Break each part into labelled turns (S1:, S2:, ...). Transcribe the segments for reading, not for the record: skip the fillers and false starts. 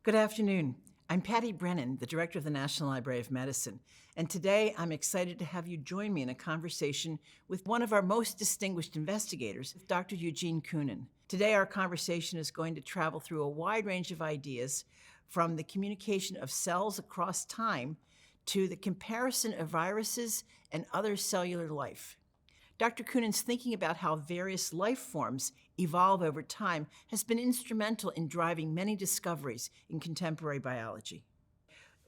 S1: Good afternoon. I'm Patty Brennan, the Director of the National Library of Medicine, and today I'm excited to have you join me in a conversation with one of our most distinguished investigators, Dr. Eugene Koonin. Today our conversation is going to travel through a wide range of ideas, from the communication of cells across time to the comparison of viruses and other cellular life. Dr. Koonin's thinking about how various life forms evolve over time has been instrumental in driving many discoveries in contemporary biology.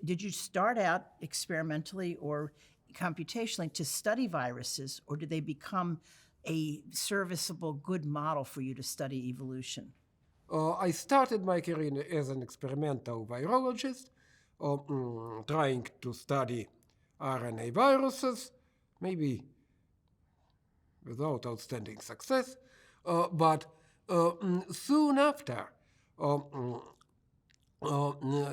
S1: Did you start out experimentally or computationally to study viruses, or did they become a serviceable, good model for you to study evolution?
S2: I started my career as an experimental virologist, trying to study RNA viruses, maybe without outstanding success, but soon after,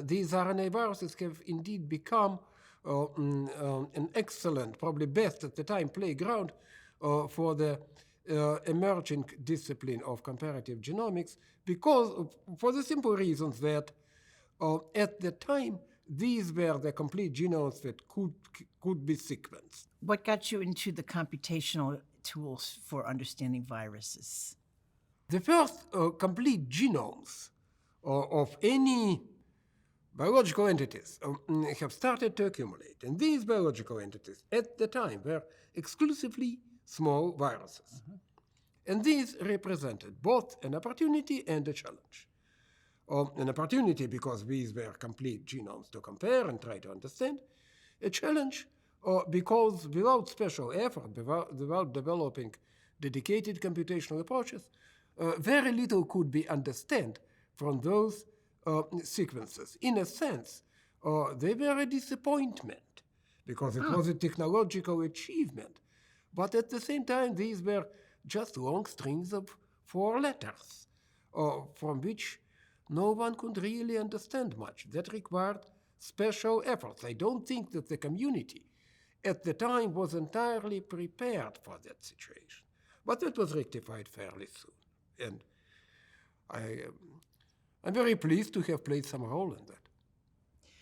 S2: these RNA viruses have indeed become an excellent, probably best at the time, playground for the emerging discipline of comparative genomics, because for the simple reasons that at the time, these were the complete genomes that could be sequenced.
S1: What got you into the computational tools for understanding viruses?
S2: The first complete genomes of any biological entities have started to accumulate. And these biological entities at the time were exclusively small viruses. And these represented both an opportunity and a challenge. An opportunity because these were complete genomes to compare and try to understand. A challenge because without special effort, without developing dedicated computational approaches, very little could be understood from those sequences. In a sense, they were a disappointment because it was a technological achievement. But at the same time, these were just long strings of 4 letters from which no one could really understand much. That required special efforts. I don't think that the community at the time was entirely prepared for that situation. But it was rectified fairly soon. And I'm very pleased to have played some role in that.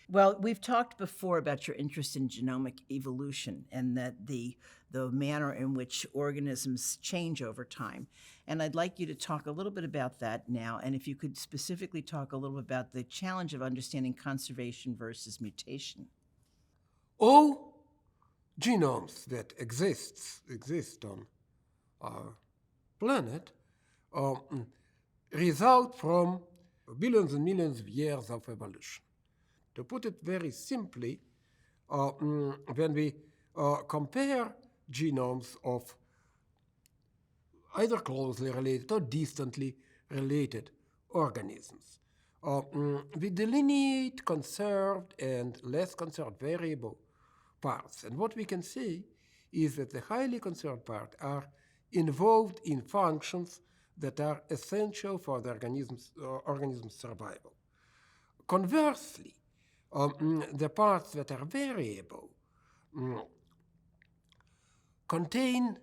S1: Well, we've talked before about your interest in genomic evolution and that the manner in which organisms change over time. And I'd like you to talk a little bit about that now, and if you could specifically talk a little bit about the challenge of understanding conservation versus mutation.
S2: All genomes that exist on our planet result from billions and millions of years of evolution. To put it very simply, when we compare genomes of either closely related or distantly related organisms, we delineate conserved and less conserved variable parts. And what we can see is that the highly conserved parts are involved in functions that are essential for the organism's survival. Conversely, the parts that are variable contain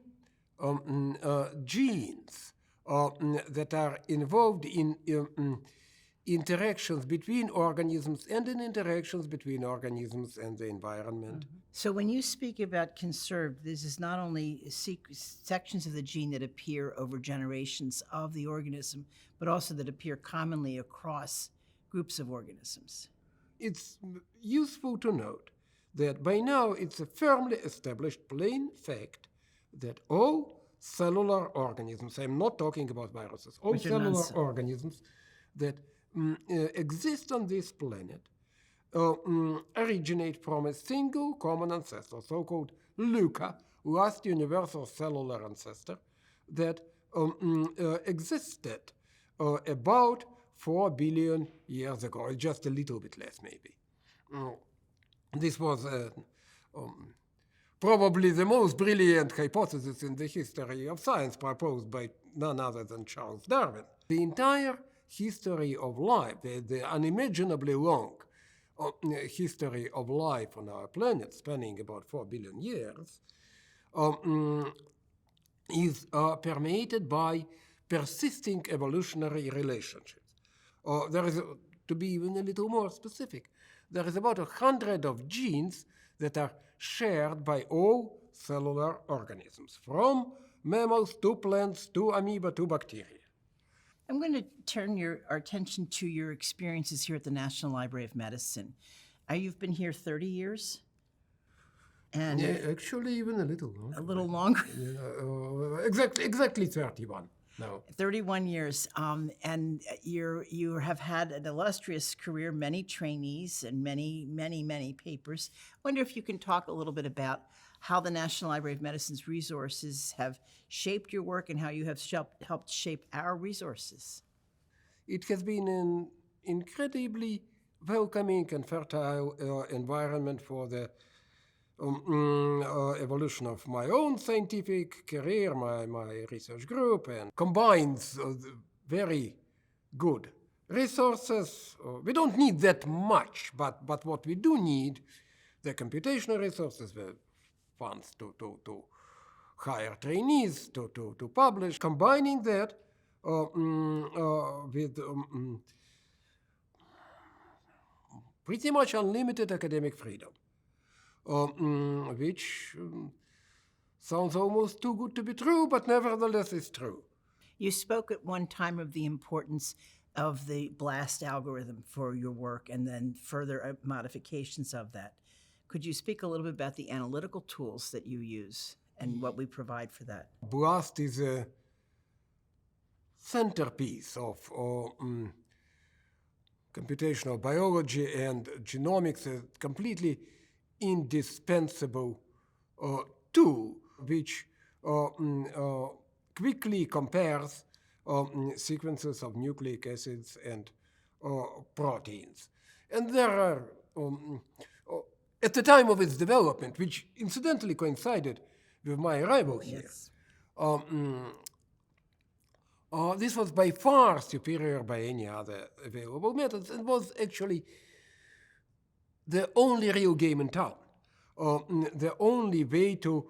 S2: genes that are involved in interactions between organisms and in interactions between organisms and the environment.
S1: So when you speak about conserved, this is not only sections of the gene that appear over generations of the organism, but also that appear commonly across groups of organisms.
S2: It's useful to note that by now it's a firmly established plain fact that all cellular organisms, I'm not talking about viruses, all cellular organisms that exist on this planet originate from a single common ancestor, so-called LUCA, last universal cellular ancestor, that existed about 4 billion years ago, just a little bit less maybe. This was probably the most brilliant hypothesis in the history of science, proposed by none other than Charles Darwin. The entire history of life, the unimaginably long history of life on our planet, spanning about 4 billion years, is permeated by persisting evolutionary relationships. There is to be even a little more specific, there is about 100 of genes that are shared by all cellular organisms, from mammals to plants to amoeba to bacteria.
S1: I'm going to turn our attention to your experiences here at the National Library of Medicine. You've been here 30 years? And
S2: Yeah, actually, even a little longer.
S1: a little longer?
S2: Exactly 31 now.
S1: 31 years. And you have had an illustrious career, many trainees and many papers. I wonder if you can talk a little bit about how the National Library of Medicine's resources have shaped your work and how you have helped shape our resources.
S2: It has been an incredibly welcoming and fertile environment for the evolution of my own scientific career, my research group, and combines very good resources. We don't need that much, but what we do need, the computational resources, the funds to hire trainees, to publish, combining that with pretty much unlimited academic freedom. Which sounds almost too good to be true, but nevertheless is true.
S1: You spoke at one time of the importance of the BLAST algorithm for your work and then further modifications of that. Could you speak a little bit about the analytical tools that you use and what we provide for that?
S2: BLAST is a centerpiece of computational biology and genomics, a completely indispensable tool which quickly compares sequences of nucleic acids and proteins. And there are, at the time of its development, which incidentally coincided with my arrival here,
S1: Yes.
S2: This was by far superior by any other available methods and was actually the only real game in town, the only way to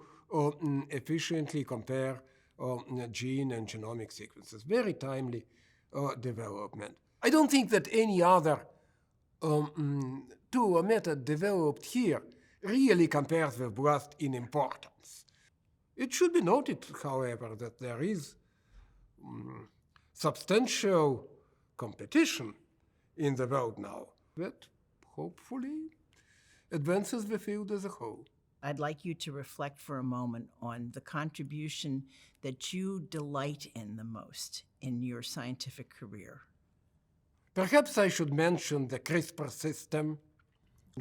S2: efficiently compare gene and genomic sequences. Very timely development. I don't think that any other tool or method developed here really compares with BLAST in importance. It should be noted, however, that there is substantial competition in the world now that hopefully advances the field as a whole.
S1: I'd like you to reflect for a moment on the contribution that you delight in the most in your scientific career.
S2: Perhaps I should mention the CRISPR system.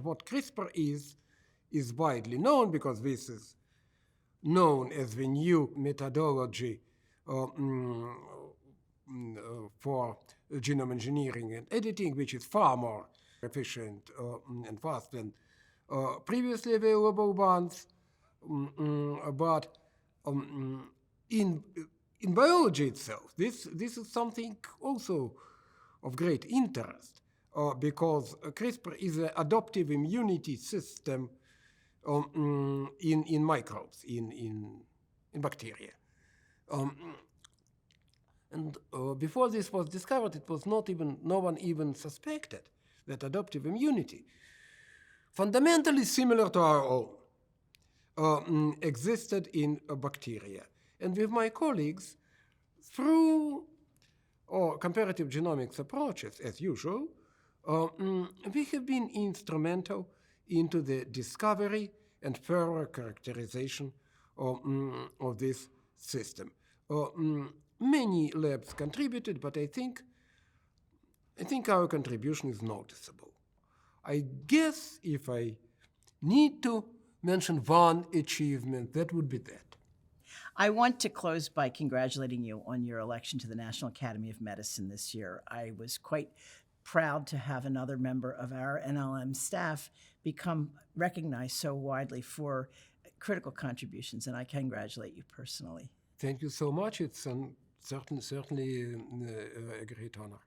S2: What CRISPR is widely known because this is known as the new methodology for genome engineering and editing, which is far more efficient and fast than previously available ones. But in biology itself, this is something also of great interest because CRISPR is an adaptive immunity system in microbes, in bacteria. And before this was discovered, it was no one even suspected that adaptive immunity, fundamentally similar to our own, existed in bacteria. And with my colleagues, through comparative genomics approaches, as usual, we have been instrumental into the discovery and further characterization of this system. Many labs contributed, but I think our contribution is noticeable. I guess if I need to mention one achievement, that would be that.
S1: I want to close by congratulating you on your election to the National Academy of Medicine this year. I was quite proud to have another member of our NLM staff become recognized so widely for critical contributions, and I congratulate you personally.
S2: Thank you so much. It's certainly a great honor.